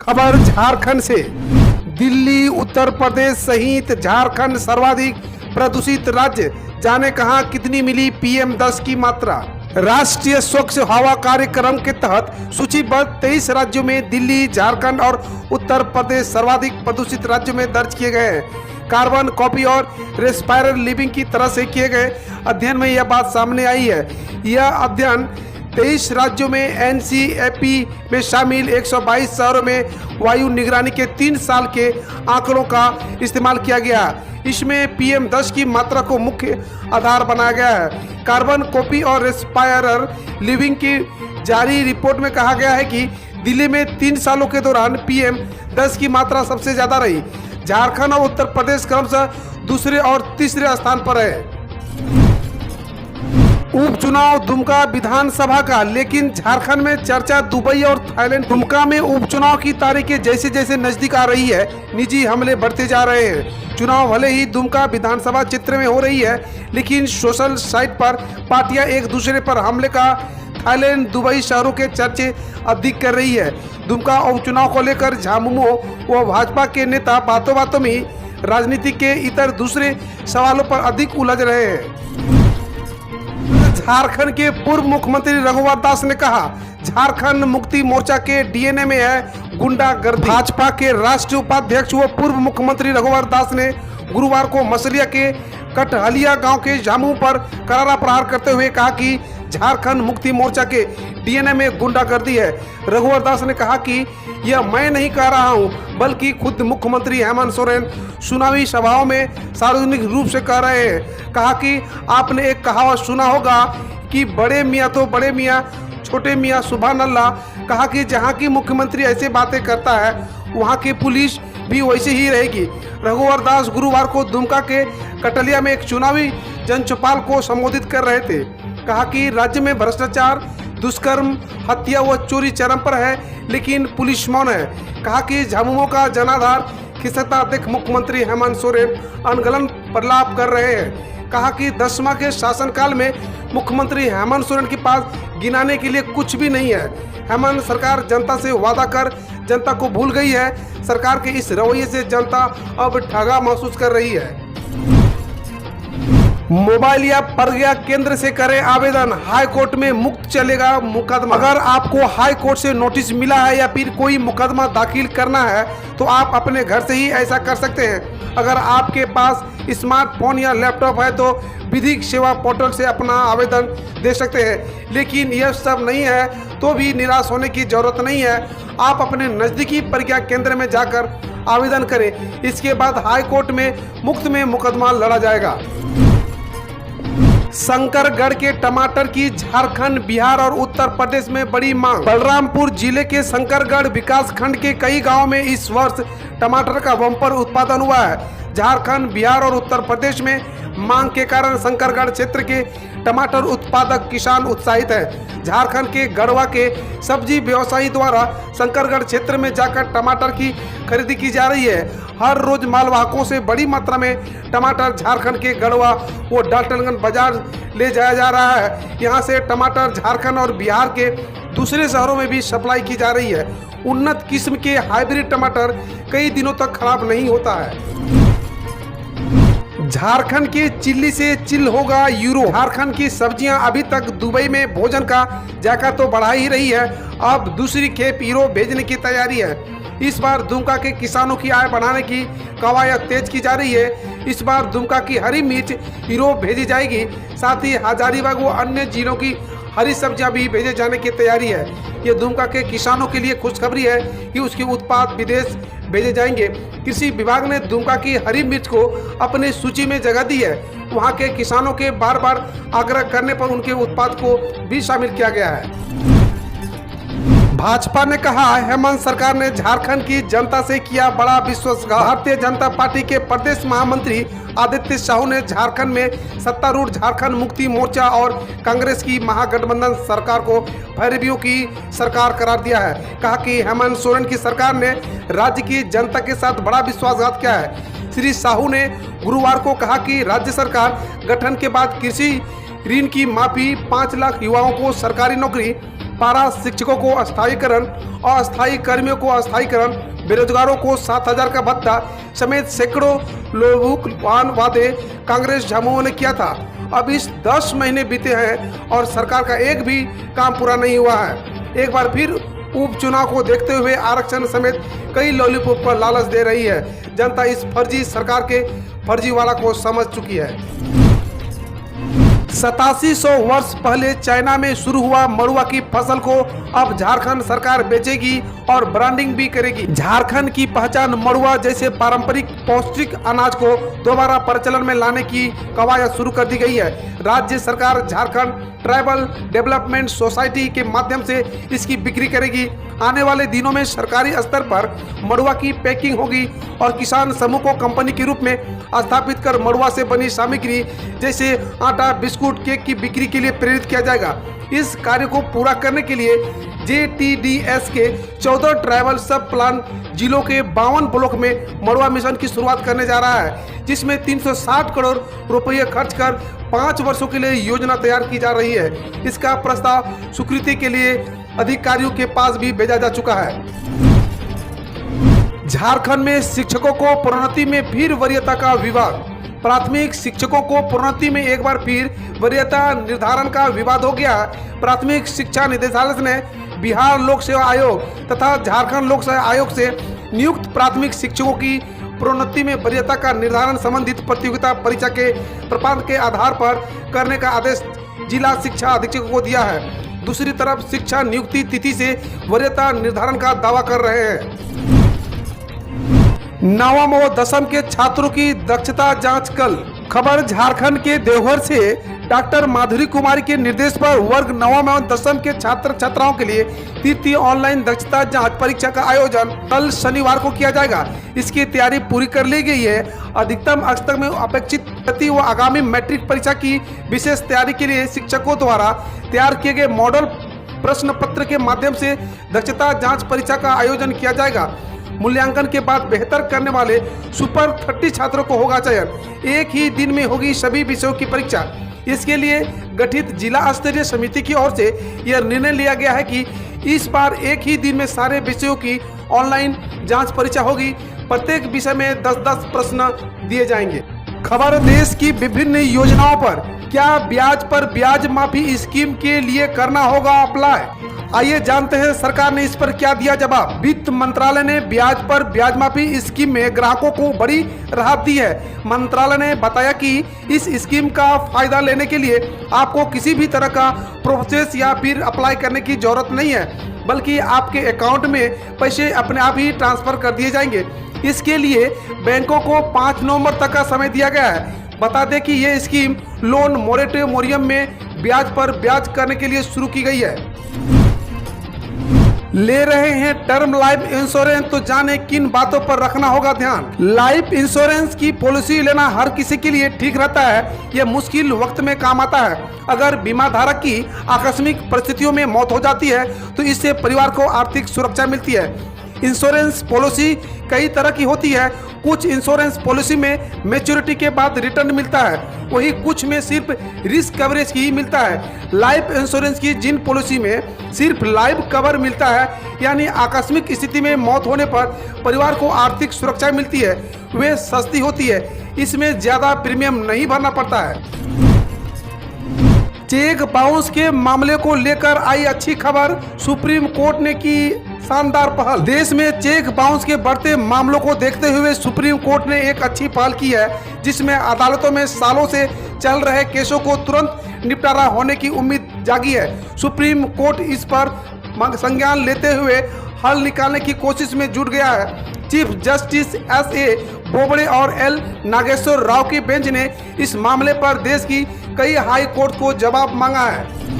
खबर झारखंड से। दिल्ली उत्तर प्रदेश सहित झारखंड सर्वाधिक प्रदूषित राज्य, जाने कहां कितनी मिली PM10 की मात्रा। राष्ट्रीय स्वच्छ हवा कार्यक्रम के तहत सूचीबद्ध 23 राज्यों में दिल्ली, झारखंड और उत्तर प्रदेश सर्वाधिक प्रदूषित राज्यों में दर्ज किए गए हैं। कार्बन कॉपी और रेस्पायरल लिविंग की तरह से किए गए अध्ययन में यह बात सामने आई है। यह अध्ययन 23 राज्यों में NCAP में शामिल 122 शहरों में वायु निगरानी के 3 साल के आंकड़ों का इस्तेमाल किया गया। इसमें PM10 की मात्रा को मुख्य आधार बनाया गया है। कार्बन कॉपी और रेस्पायरल लिविंग की जारी रिपोर्ट में कहा गया है कि दिल्ली में 3 सालों के दौरान PM10 की मात्रा सबसे ज्यादा रही। झारखंड और उत्तर प्रदेश क्रमशः दूसरे और तीसरे स्थान पर है। उपचुनाव दुमका विधानसभा का, लेकिन झारखंड में चर्चा दुबई और थाईलैंड। दुमका में उपचुनाव की तारीखें जैसे जैसे नजदीक आ रही है, निजी हमले बढ़ते जा रहे हैं। चुनाव भले ही दुमका विधानसभा क्षेत्र में हो रही है, लेकिन सोशल साइट पर पार्टियां एक दूसरे पर हमले का थाईलैंड, दुबई शहरों के चर्चे अधिक कर रही है। दुमका उपचुनाव को लेकर झामुमो व भाजपा के नेता बातों बातों में राजनीति के इतर दूसरे सवालों पर अधिक उलझ रहे हैं। झारखंड के पूर्व मुख्यमंत्री रघुवर दास ने कहा, झारखंड मुक्ति मोर्चा के DNA में है गुंडागर्दी। भाजपा के राष्ट्रीय उपाध्यक्ष व पूर्व मुख्यमंत्री रघुवर दास ने गुरुवार को मसलिया के कटहलिया गांव के जामुन पर करारा प्रहार करते हुए कहा कि झारखंड मुक्ति मोर्चा के DNA में गुंडागर्दी है। रघुवर दास ने कहा कि यह मैं नहीं कह रहा हूं, बल्कि खुद मुख्यमंत्री हेमंत सोरेन चुनावी सभाओं में सार्वजनिक रूप से कह रहे हैं। कहा कि आपने एक कहावत सुना होगा कि बड़े मियाँ तो बड़े मियाँ, छोटे मियाँ सुभान अल्लाह। कहा कि जहाँ की मुख्यमंत्री ऐसे बातें करता है, वहाँ की पुलिस भी वैसे ही रहेगी। रघुवर दास गुरुवार को दुमका के कटलिया में एक चुनावी जनचौपाल को संबोधित कर रहे थे। कहा कि राज्य में भ्रष्टाचार, दुष्कर्म, हत्या व चोरी चरम पर है, लेकिन पुलिस मौन है। कहा कि झामुमो का जनाधार खिसकता देख मुख्यमंत्री हेमंत सोरेन अनगलन प्रलाप कर रहे हैं। कहा कि 10वां के शासनकाल में मुख्यमंत्री हेमंत सोरेन के पास गिनाने के लिए कुछ भी नहीं है। हेमंत सरकार जनता से वादा कर जनता को भूल गई है। सरकार के इस रवैये से जनता अब ठगा महसूस कर रही है। मोबाइल या प्रज्ञा केंद्र से करें आवेदन, हाई कोर्ट में मुक्त चलेगा मुकदमा। अगर आपको हाई कोर्ट से नोटिस मिला है या फिर कोई मुकदमा दाखिल करना है, तो आप अपने घर से ही ऐसा कर सकते हैं। अगर आपके पास स्मार्टफोन या लैपटॉप है तो विधिक सेवा पोर्टल से अपना आवेदन दे सकते हैं। लेकिन यह सब नहीं है तो भी निराश होने की जरूरत नहीं है। आप अपने नजदीकी प्रज्ञा केंद्र में जाकर आवेदन करें। इसके बाद हाई कोर्ट में मुफ्त में मुकदमा लड़ा जाएगा। शंकरगढ़ के टमाटर की झारखंड, बिहार और उत्तर प्रदेश में बड़ी मांग। बलरामपुर जिले के शंकरगढ़ विकास खंड के कई गांवों में इस वर्ष टमाटर का बम्पर उत्पादन हुआ है। झारखंड, बिहार और उत्तर प्रदेश में मांग के कारण शंकरगढ़ क्षेत्र के टमाटर उत्पादक किसान उत्साहित है। झारखंड के गढ़वा के सब्जी व्यवसायी द्वारा शंकरगढ़ क्षेत्र में जाकर टमाटर की खरीदी की जा रही है। हर रोज मालवाहकों से बड़ी मात्रा में टमाटर झारखंड के गढ़वा व डाल्टनगंज बाजार ले जाया जा रहा है। यहाँ से टमाटर झारखंड और बिहार के दूसरे शहरों में भी सप्लाई की जा रही है। उन्नत किस्म के हाइब्रिड टमाटर कई दिनों तक खराब नहीं होता है। झारखंड के चिल्ली से चिल होगा यूरो। झारखंड की सब्जियां अभी तक दुबई में भोजन का जायका तो बढ़ा ही रही है, अब दूसरी खेप यूरोप भेजने की तैयारी है। इस बार दुमका के किसानों की आय बढ़ाने की कवायद तेज की जा रही है। इस बार दुमका की हरी मिर्च यूरोप भेजी जाएगी। साथ ही हजारीबाग व अन्य जिलों की हरी सब्जियां भी भेजे जाने की तैयारी है। ये दुमका के किसानों के लिए खुशखबरी है कि उसके उत्पाद विदेश भेजे जाएंगे। कृषि विभाग ने दुमका की हरी मिर्च को अपनी सूची में जगह दी है। वहां के किसानों के बार बार आग्रह करने पर उनके उत्पाद को भी शामिल किया गया है। भाजपा ने कहा, हेमंत सरकार ने झारखंड की जनता से किया बड़ा विश्वासघात। भारतीय जनता पार्टी के प्रदेश महामंत्री आदित्य साहू ने झारखंड में सत्तारूढ़ झारखंड मुक्ति मोर्चा और कांग्रेस की महागठबंधन सरकार को भैरवियों की सरकार करार दिया है। कहा कि हेमंत सोरेन की सरकार ने राज्य की जनता के साथ बड़ा विश्वासघात किया है। श्री साहू ने गुरुवार को कहा कि राज्य सरकार गठन के बाद कृषि ऋण की माफी, 5 लाख युवाओं को सरकारी नौकरी, पारा शिक्षकों को अस्थायीकरण, अस्थायी कर्मियों को अस्थायीकरण, बेरोजगारों को 7,000 का भत्ता समेत सैकड़ों लोकवान वादे कांग्रेस झामुमो ने किया था। अब इस 10 महीने बीते हैं और सरकार का एक भी काम पूरा नहीं हुआ है। एक बार फिर उपचुनाव को देखते हुए आरक्षण समेत कई लॉलीपॉप पर लालच दे रही है। जनता इस फर्जी सरकार के फर्जीवाला को समझ चुकी है। 8700 वर्ष पहले चाइना में शुरू हुआ मड़ुआ की फसल को अब झारखंड सरकार बेचेगी और ब्रांडिंग भी करेगी। झारखंड की पहचान मड़ुआ जैसे पारंपरिक पौष्टिक अनाज को दोबारा प्रचलन में लाने की कवायद शुरू कर दी गई है। राज्य सरकार झारखंड ट्राइबल डेवलपमेंट सोसाइटी के माध्यम से इसकी बिक्री करेगी। आने वाले दिनों में सरकारी स्तर पर मड़ुआ की पैकिंग होगी और किसान समूह को कंपनी के रूप में स्थापित कर मड़ुआ से बनी सामग्री जैसे आटा, बिस्कुट, केक की बिक्री के लिए प्रेरित किया जाएगा। इस कार्य को पूरा करने के लिए JTDS के 14 ट्राइबल सब प्लान जिलों के 52 ब्लॉक में मड़ुआ मिशन की शुरुआत करने जा रहा है, जिसमें 360 करोड़ रुपये खर्च कर 5 वर्षों के लिए योजना तैयार की जा रही है। इसका प्रस्ताव स्वीकृति के लिए अधिकारियों के पास भी भेजा जा चुका है। झारखंड में शिक्षकों को प्रोन्नति में फिर वरीयता का विवाद। प्राथमिक शिक्षकों को प्रोन्नति में एक बार फिर वरीयता निर्धारण का विवाद हो गया। प्राथमिक शिक्षा निदेशालय ने बिहार लोक सेवा आयोग तथा झारखंड लोक सेवा आयोग से नियुक्त प्राथमिक शिक्षकों की प्रोन्नति में वरीयता का निर्धारण संबंधित प्रतियोगिता परीक्षा के प्रपात के आधार पर करने का आदेश जिला शिक्षा अधीक्षक को दिया है। दूसरी तरफ शिक्षा नियुक्ति तिथि से वरीयता निर्धारण का दावा कर रहे हैं। 9वीं और 10वीं के छात्रों की दक्षता जांच कल। खबर झारखंड के देवघर से। डॉक्टर माधुरी कुमारी के निर्देश पर वर्ग 9वीं और 10वीं के छात्र छात्राओं के लिए तृतीय ऑनलाइन दक्षता जांच परीक्षा का आयोजन कल शनिवार को किया जाएगा। इसकी तैयारी पूरी कर ली गई है। अधिकतम स्तर में अपेक्षित गति व आगामी मैट्रिक परीक्षा की विशेष तैयारी के लिए शिक्षकों द्वारा तैयार किए गए मॉडल प्रश्न पत्र के माध्यम से दक्षता जाँच परीक्षा का आयोजन किया जाएगा। मूल्यांकन के बाद बेहतर करने वाले सुपर 30 छात्रों को होगा चयन। एक ही दिन में होगी सभी विषयों की परीक्षा। इसके लिए गठित जिला स्तरीय समिति की ओर से यह निर्णय लिया गया है कि इस बार एक ही दिन में सारे विषयों की ऑनलाइन जांच परीक्षा होगी। प्रत्येक विषय में 10-10 प्रश्न दिए जाएंगे। खबर देश की विभिन्न योजनाओं पर। क्या ब्याज पर ब्याज माफी स्कीम के लिए करना होगा अप्लाई? आइए जानते हैं सरकार ने इस पर क्या दिया जवाब। वित्त मंत्रालय ने ब्याज पर ब्याज माफी स्कीम में ग्राहकों को बड़ी राहत दी है। मंत्रालय ने बताया कि इस स्कीम का फायदा लेने के लिए आपको किसी भी तरह का प्रोसेस या फिर अप्लाई करने की जरूरत नहीं है, बल्कि आपके अकाउंट में पैसे अपने आप ही ट्रांसफर कर दिए जाएंगे। इसके लिए बैंकों को 5 नवंबर तक का समय दिया गया है। बता दें कि यह स्कीम लोन मोरेटोरियम में ब्याज पर ब्याज करने के लिए शुरू की गई है। ले रहे हैं टर्म लाइफ इंश्योरेंस तो जाने किन बातों पर रखना होगा ध्यान। लाइफ इंश्योरेंस की पॉलिसी लेना हर किसी के लिए ठीक रहता है। यह मुश्किल वक्त में काम आता है। अगर बीमा धारक की आकस्मिक परिस्थितियों में मौत हो जाती है तो इससे परिवार को आर्थिक सुरक्षा मिलती है। इंश्योरेंस पॉलिसी कई तरह की होती है। कुछ इंश्योरेंस पॉलिसी में मैच्योरिटी के बाद रिटर्न मिलता है, वही कुछ में सिर्फ रिस्क कवरेज ही मिलता है। लाइफ इंश्योरेंस की जिन पॉलिसी में सिर्फ लाइफ कवर मिलता है, यानी आकस्मिक स्थिति में मौत होने पर परिवार को आर्थिक सुरक्षा मिलती है, वे सस्ती होती है। इसमें ज्यादा प्रीमियम नहीं भरना पड़ता है। चेक बाउंस के मामले को लेकर आई अच्छी खबर। सुप्रीम कोर्ट ने की शानदार पहल। देश में चेक बाउंस के बढ़ते मामलों को देखते हुए सुप्रीम कोर्ट ने एक अच्छी पहल की है, जिसमें अदालतों में सालों से चल रहे केसों को तुरंत निपटारा होने की उम्मीद जागी है। सुप्रीम कोर्ट इस पर संज्ञान लेते हुए हल निकालने की कोशिश में जुट गया है। Chief justice S.A. बोबड़े और L. नागेश्वर राव की बेंच ने इस मामले पर देश की कई हाई कोर्ट को जवाब मांगा है।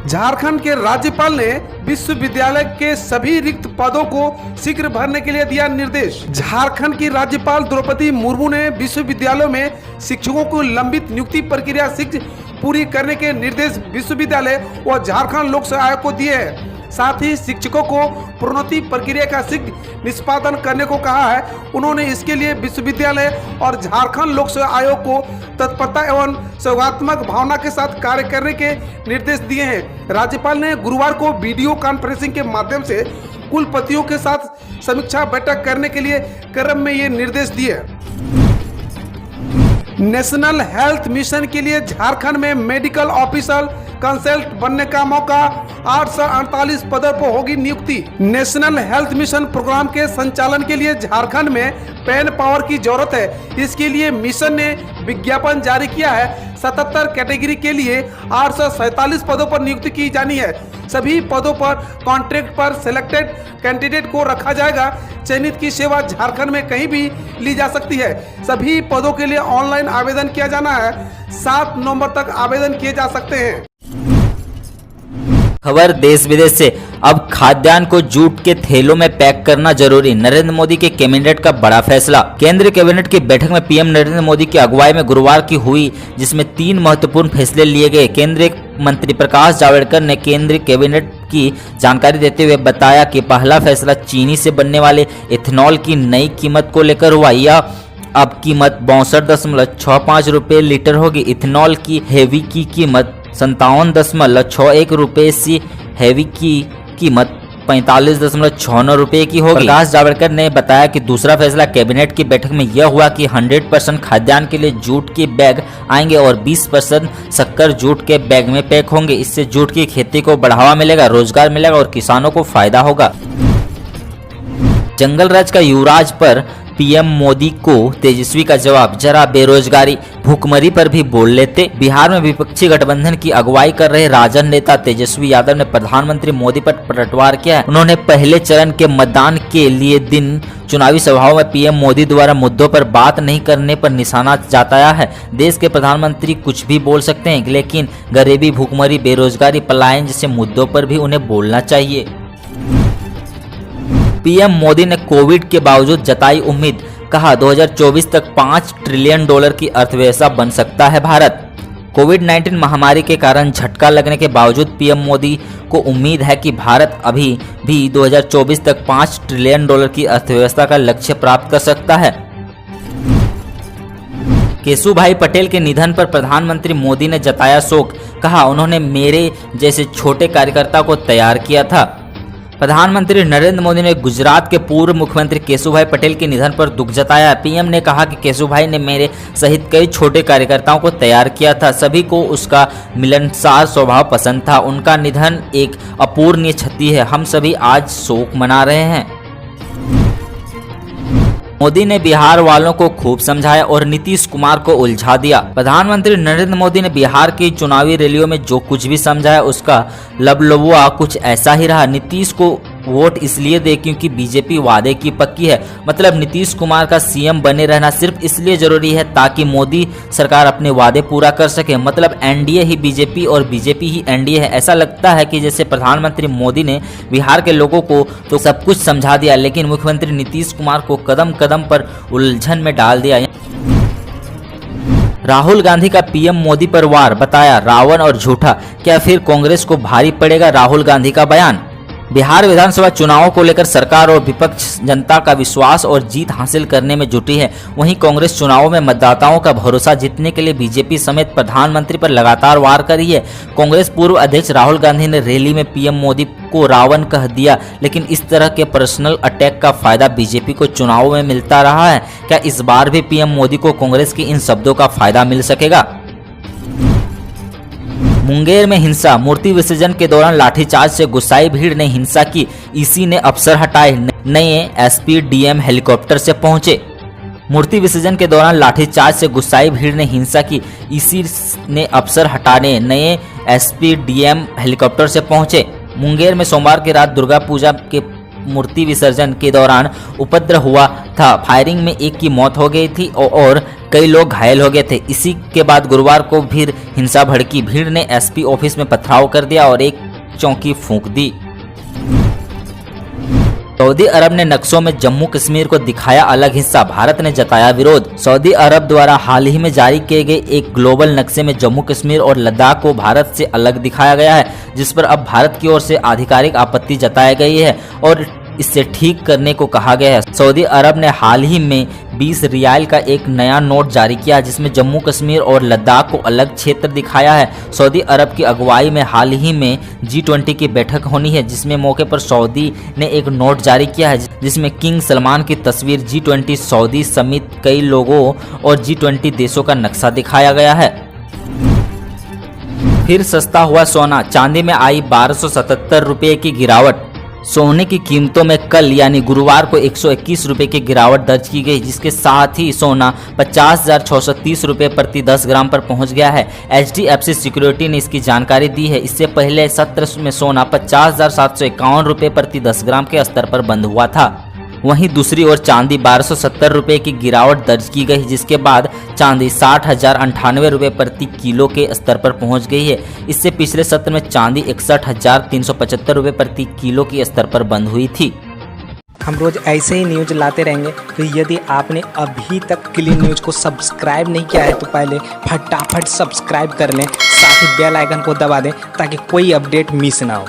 झारखंड के राज्यपाल ने विश्वविद्यालय के सभी रिक्त पदों को शीघ्र भरने के लिए दिया निर्देश। झारखंड की राज्यपाल द्रौपदी मुर्मू ने विश्वविद्यालयों में शिक्षकों को लंबित नियुक्ति प्रक्रिया शीघ्र पूरी करने के निर्देश विश्वविद्यालय और झारखंड लोक सेवा आयोग को दिए हैं। साथ ही शिक्षकों को प्रोन्नति प्रक्रिया का शीघ्र निष्पादन करने को कहा है। उन्होंने इसके लिए विश्वविद्यालय और झारखंड लोक सेवा आयोग को तत्परता एवं सौहार्दात्मक भावना के साथ कार्य करने के निर्देश दिए हैं। राज्यपाल ने गुरुवार को वीडियो कॉन्फ्रेंसिंग के माध्यम से कुलपतियों के साथ समीक्षा बैठक करने के लिए क्रम में ये निर्देश दिए। नेशनल हेल्थ मिशन के लिए झारखंड में मेडिकल ऑफिसर कंसल्ट बनने का मौका, 848 पदों पर होगी नियुक्ति। नेशनल हेल्थ मिशन प्रोग्राम के संचालन के लिए झारखंड में पैन पावर की जरूरत है। इसके लिए मिशन ने विज्ञापन जारी किया है। 77 कैटेगरी के लिए 847 पदों पर नियुक्ति की जानी है। सभी पदों पर कॉन्ट्रैक्ट पर सिलेक्टेड कैंडिडेट को रखा जाएगा। चयनित की सेवा झारखंड में कहीं भी ली जा सकती है। सभी पदों के लिए ऑनलाइन आवेदन किया जाना है। 7 नवंबर तक आवेदन किए जा सकते हैं। खबर देश विदेश से। अब खाद्यान्न को जूट के थैलों में पैक करना जरूरी, नरेंद्र मोदी के कैबिनेट का बड़ा फैसला। केंद्रीय कैबिनेट की बैठक में पीएम नरेंद्र मोदी की अगुवाई में गुरुवार की हुई, जिसमें 3 महत्वपूर्ण फैसले लिए गए। केंद्रीय मंत्री प्रकाश जावड़ेकर ने केंद्रीय कैबिनेट की जानकारी देते हुए बताया कि पहला फैसला चीनी से बनने वाले इथेनॉल की नई कीमत को लेकर हुआ। यह अब कीमत 62.65 रुपये लीटर होगी। इथेनॉल की हेवी की कीमत 57.61 रुपये से हेवी की कीमत 45.69 रुपये की होगी। प्रकाश जावड़ेकर ने बताया कि दूसरा फैसला कैबिनेट की बैठक में यह हुआ कि 100% खाद्यान्न के लिए जूट के बैग आएंगे और 20% शक्कर जूट के बैग में पैक होंगे। इससे जूट की खेती को बढ़ावा मिलेगा, रोजगार मिलेगा और किसानों को फायदा होगा। जंगल राज का युवराज पर पीएम मोदी को तेजस्वी का जवाब, जरा बेरोजगारी भूखमरी पर भी बोल लेते। बिहार में विपक्षी गठबंधन की अगुवाई कर रहे राजद नेता तेजस्वी यादव ने प्रधानमंत्री मोदी पर पलटवार किया है। उन्होंने पहले चरण के मतदान के लिए दिन चुनावी सभाओं में पीएम मोदी द्वारा मुद्दों पर बात नहीं करने पर निशाना जताया है। देश के प्रधानमंत्री कुछ भी बोल सकते हैं, लेकिन गरीबी, भूखमरी, बेरोजगारी, पलायन जैसे मुद्दों पर भी उन्हें बोलना चाहिए। पीएम मोदी ने कोविड के बावजूद जताई उम्मीद, कहा 2024 तक $5 ट्रिलियन की अर्थव्यवस्था बन सकता है भारत। कोविड-19 महामारी के कारण झटका लगने के बावजूद पीएम मोदी को उम्मीद है कि भारत अभी भी 2024 तक $5 ट्रिलियन की अर्थव्यवस्था का लक्ष्य प्राप्त कर सकता है। केशुभाई पटेल के निधन पर प्रधानमंत्री मोदी ने जताया शोक, कहा उन्होंने मेरे जैसे छोटे कार्यकर्ता को तैयार किया था। प्रधानमंत्री नरेंद्र मोदी ने गुजरात के पूर्व मुख्यमंत्री केशुभाई पटेल के निधन पर दुख जताया। पीएम ने कहा कि केशुभाई ने मेरे सहित कई छोटे कार्यकर्ताओं को तैयार किया था। सभी को उसका मिलनसार स्वभाव पसंद था। उनका निधन एक अपूरणीय क्षति है। हम सभी आज शोक मना रहे हैं। मोदी ने बिहार वालों को खूब समझाया और नीतीश कुमार को उलझा दिया। प्रधानमंत्री नरेंद्र मोदी ने बिहार की चुनावी रैलियों में जो कुछ भी समझाया उसका लबलबुआ कुछ ऐसा ही रहा। नीतीश को वोट इसलिए दे क्योंकि बीजेपी वादे की पक्की है। मतलब नीतीश कुमार का सीएम बने रहना सिर्फ इसलिए जरूरी है ताकि मोदी सरकार अपने वादे पूरा कर सके। मतलब एनडीए ही बीजेपी और बीजेपी ही एनडीए है। ऐसा लगता है कि जैसे प्रधानमंत्री मोदी ने बिहार के लोगों को तो सब कुछ समझा दिया, लेकिन मुख्यमंत्री नीतीश कुमार को कदम कदम पर उलझन में डाल दिया। राहुल गांधी का पीएम मोदी पर वार, बताया रावण और झूठा। क्या फिर कांग्रेस को भारी पड़ेगा राहुल गांधी का बयान? बिहार विधानसभा चुनावों को लेकर सरकार और विपक्ष जनता का विश्वास और जीत हासिल करने में जुटी है। वहीं कांग्रेस चुनावों में मतदाताओं का भरोसा जीतने के लिए बीजेपी समेत प्रधानमंत्री पर लगातार वार कर रही है। कांग्रेस पूर्व अध्यक्ष राहुल गांधी ने रैली में पीएम मोदी को रावण कह दिया, लेकिन इस तरह के पर्सनल अटैक का फायदा बीजेपी को चुनावों में मिलता रहा है। क्या इस बार भी पीएम मोदी को कांग्रेस के इन शब्दों का फायदा मिल सकेगा? मुंगेर में हिंसा, मूर्ति विसर्जन के दौरान लाठीचार्ज से गुस्साई भीड़ ने हिंसा की। ईसी ने अफसर हटाए, नए एसपी डीएम हेलीकॉप्टर से पहुंचे। मूर्ति विसर्जन के दौरान लाठीचार्ज से गुस्साई भीड़ ने हिंसा की। ईसी ने अफसर हटाने नए एसपी डीएम हेलीकॉप्टर से पहुंचे। मुंगेर में सोमवार की रात दुर्गा पूजा के मूर्ति विसर्जन के दौरान उपद्रव हुआ था। फायरिंग में एक की मौत हो गई थी और कई लोग घायल हो गए थे। इसी के बाद गुरुवार को फिर हिंसा भड़की। भीड़ ने एसपी ऑफिस में पथराव कर दिया और एक चौकी फूंक दी। सऊदी अरब ने नक्शों में जम्मू कश्मीर को दिखाया अलग हिस्सा, भारत ने जताया विरोध। सऊदी अरब द्वारा हाल ही में जारी किए गए एक ग्लोबल नक्शे में जम्मू कश्मीर और लद्दाख को भारत से अलग दिखाया गया है, जिस पर अब भारत की ओर से आधिकारिक आपत्ति जताई गई है और इससे ठीक करने को कहा गया है। सऊदी अरब ने हाल ही में 20 रियाल का एक नया नोट जारी किया, जिसमें जम्मू कश्मीर और लद्दाख को अलग क्षेत्र दिखाया है। सऊदी अरब की अगुवाई में हाल ही में G20 की बैठक होनी है, जिसमें मौके पर सऊदी ने एक नोट जारी किया है, जिसमें किंग सलमान की तस्वीर, G20 सऊदी समेत कई लोगों और G20 देशों का नक्शा दिखाया गया है। फिर सस्ता हुआ सोना, चांदी में आई 1277 रुपये की गिरावट। सोने की कीमतों में कल यानी गुरुवार को 121 रुपये की गिरावट दर्ज की गई, जिसके साथ ही सोना 50,630 रुपये प्रति 10 ग्राम पर पहुंच गया है। HDFC सिक्योरिटी ने इसकी जानकारी दी है। इससे पहले सत्र में सोना 50,751 रुपये प्रति 10 ग्राम के स्तर पर बंद हुआ था। वहीं दूसरी ओर चांदी 1270 रुपये की गिरावट दर्ज की गई, जिसके बाद चांदी 60,098 रुपये प्रति किलो के स्तर पर पहुंच गई है। इससे पिछले सत्र में चांदी 61,375 रुपये प्रति किलो के स्तर पर बंद हुई थी। हम रोज ऐसे ही न्यूज लाते रहेंगे, तो यदि आपने अभी तक क्लीन न्यूज को सब्सक्राइब नहीं किया है तो पहले फटाफट सब्सक्राइब कर लें, साथ ही बेल आइकन को दबा दें ताकि कोई अपडेट मिस ना हो।